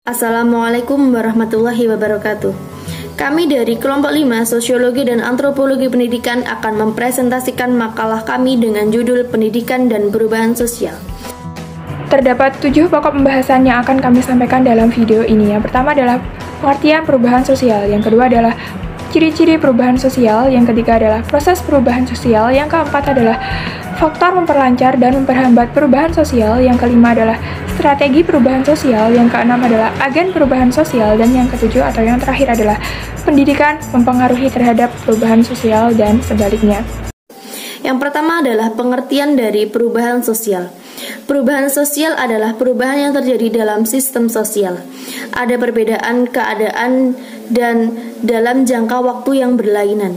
Assalamualaikum warahmatullahi wabarakatuh. Kami dari kelompok 5 Sosiologi dan Antropologi Pendidikan akan mempresentasikan makalah kami dengan judul Pendidikan dan Perubahan Sosial. Terdapat 7 pokok pembahasan yang akan kami sampaikan dalam video ini. Yang pertama adalah pengertian perubahan sosial, yang kedua adalah ciri-ciri perubahan sosial, yang ketiga adalah proses perubahan sosial, yang keempat adalah faktor memperlancar dan memperhambat perubahan sosial, yang kelima adalah strategi perubahan sosial, yang keenam adalah agen perubahan sosial, dan yang ketujuh atau yang terakhir adalah pendidikan mempengaruhi terhadap perubahan sosial dan sebaliknya. Yang pertama adalah pengertian dari perubahan sosial. Perubahan sosial adalah perubahan yang terjadi dalam sistem sosial. Ada perbedaan keadaan dan dalam jangka waktu yang berlainan.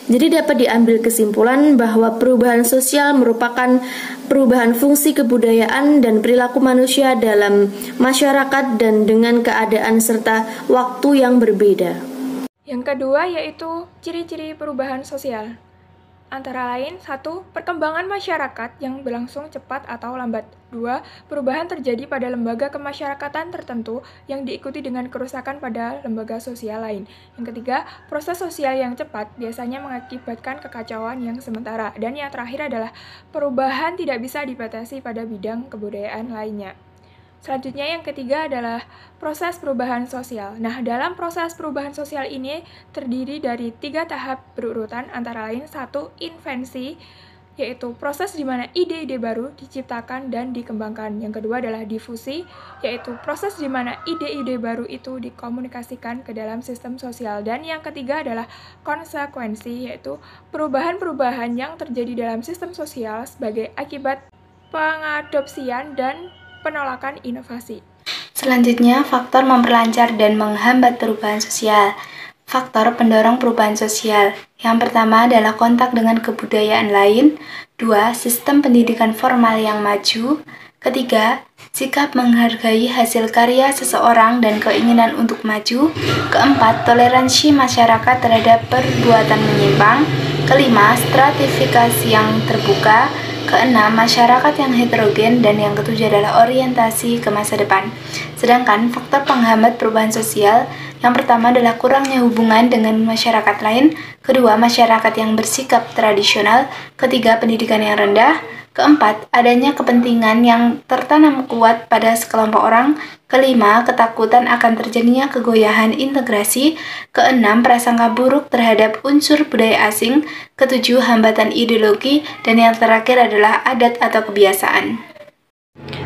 Jadi dapat diambil kesimpulan bahwa perubahan sosial merupakan perubahan fungsi kebudayaan dan perilaku manusia dalam masyarakat dan dengan keadaan serta waktu yang berbeda. Yang kedua yaitu ciri-ciri perubahan sosial. Antara lain, 1. Perkembangan masyarakat yang berlangsung cepat atau lambat. 2. Perubahan terjadi pada lembaga kemasyarakatan tertentu yang diikuti dengan kerusakan pada lembaga sosial lain. Yang ketiga, proses sosial yang cepat biasanya mengakibatkan kekacauan yang sementara. Dan yang terakhir adalah perubahan tidak bisa dibatasi pada bidang kebudayaan lainnya. Selanjutnya yang ketiga adalah proses perubahan sosial. Nah, dalam proses perubahan sosial ini terdiri dari 3 tahap berurutan, antara lain 1. Invensi, yaitu proses di mana ide-ide baru diciptakan dan dikembangkan. Yang kedua adalah difusi, yaitu proses di mana ide-ide baru itu dikomunikasikan ke dalam sistem sosial. Dan yang ketiga adalah konsekuensi, yaitu perubahan-perubahan yang terjadi dalam sistem sosial sebagai akibat pengadopsian dan penolakan inovasi. Selanjutnya, faktor memperlancar dan menghambat perubahan sosial. Faktor pendorong perubahan sosial. Yang pertama adalah kontak dengan kebudayaan lain. 2. Sistem pendidikan formal yang maju. Ketiga, sikap menghargai hasil karya seseorang dan keinginan untuk maju. Keempat, toleransi masyarakat terhadap perbuatan menyimpang. Kelima, stratifikasi yang terbuka. Keenam, masyarakat yang heterogen, dan yang ketujuh adalah orientasi ke masa depan. Sedangkan faktor penghambat perubahan sosial, yang pertama adalah kurangnya hubungan dengan masyarakat lain, kedua, masyarakat yang bersikap tradisional, ketiga, pendidikan yang rendah, keempat, adanya kepentingan yang tertanam kuat pada sekelompok orang, kelima, ketakutan akan terjadinya kegoyahan integrasi, keenam, prasangka buruk terhadap unsur budaya asing, ketujuh, hambatan ideologi, dan yang terakhir adalah adat atau kebiasaan.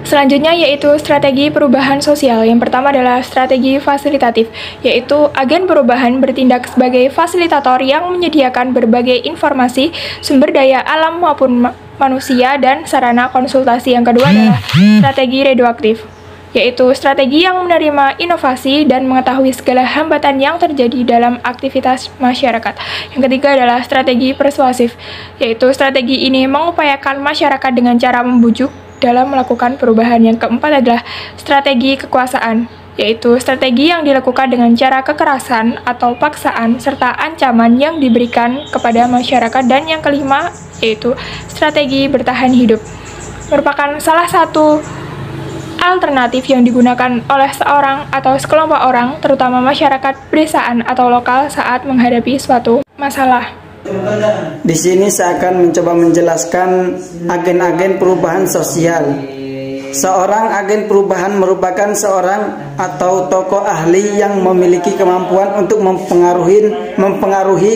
Selanjutnya yaitu strategi perubahan sosial. Yang pertama adalah strategi fasilitatif, yaitu agen perubahan bertindak sebagai fasilitator yang menyediakan berbagai informasi, sumber daya alam maupun manusia, dan sarana konsultasi. Yang kedua adalah strategi reduktif, yaitu strategi yang menerima inovasi dan mengetahui segala hambatan yang terjadi dalam aktivitas masyarakat. Yang ketiga adalah strategi persuasif, yaitu strategi ini mengupayakan masyarakat dengan cara membujuk dalam melakukan perubahan. Yang keempat adalah strategi kekuasaan, yaitu strategi yang dilakukan dengan cara kekerasan atau paksaan serta ancaman yang diberikan kepada masyarakat. Dan yang kelima yaitu strategi bertahan hidup, merupakan salah satu alternatif yang digunakan oleh seorang atau sekelompok orang, terutama masyarakat pedesaan atau lokal saat menghadapi suatu masalah. Di sini saya akan mencoba menjelaskan agen-agen perubahan sosial. Seorang agen perubahan merupakan seorang atau tokoh ahli yang memiliki kemampuan untuk mempengaruhi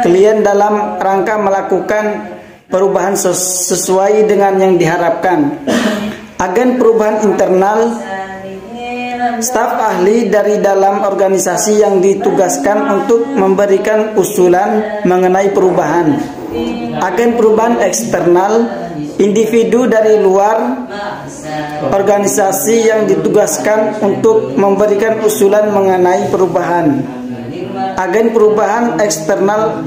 klien dalam rangka melakukan perubahan sesuai dengan yang diharapkan. Agen perubahan internal, staf ahli dari dalam organisasi yang ditugaskan untuk memberikan usulan mengenai perubahan. Agen perubahan eksternal, individu dari luar organisasi yang ditugaskan untuk memberikan usulan mengenai perubahan. Agen perubahan eksternal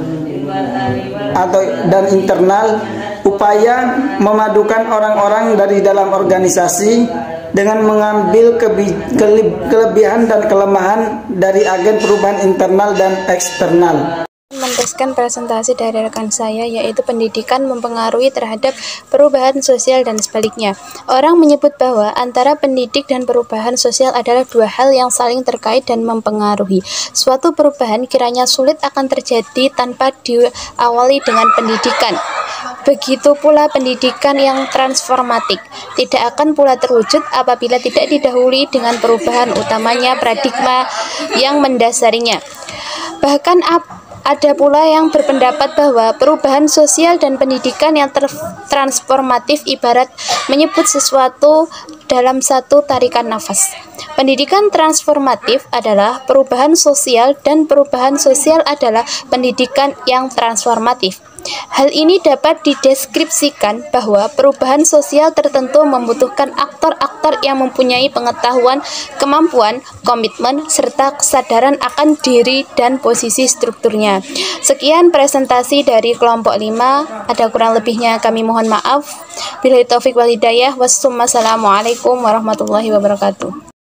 dan internal, upaya memadukan orang-orang dari dalam organisasi dengan mengambil kelebihan dan kelemahan dari agen perubahan internal dan eksternal. Meneruskan presentasi dari rekan saya, yaitu pendidikan mempengaruhi terhadap perubahan sosial dan sebaliknya. Orang menyebut bahwa antara pendidik dan perubahan sosial adalah dua hal yang saling terkait dan mempengaruhi. Suatu perubahan kiranya sulit akan terjadi tanpa diawali dengan pendidikan. Begitu pula pendidikan yang transformatif tidak akan pula terwujud apabila tidak didahului dengan perubahan, utamanya paradigma yang mendasarinya. Bahkan ada pula yang berpendapat bahwa perubahan sosial dan pendidikan yang transformatif ibarat menyebut sesuatu dalam satu tarikan nafas. Pendidikan transformatif adalah perubahan sosial dan perubahan sosial adalah pendidikan yang transformatif. Hal ini dapat dideskripsikan bahwa perubahan sosial tertentu membutuhkan aktor-aktor yang mempunyai pengetahuan, kemampuan, komitmen, serta kesadaran akan diri dan posisi strukturnya. Sekian presentasi dari kelompok 5. Ada kurang lebihnya kami mohon maaf. Billahi taufik wal hidayah. Wassalamualaikum warahmatullahi wabarakatuh.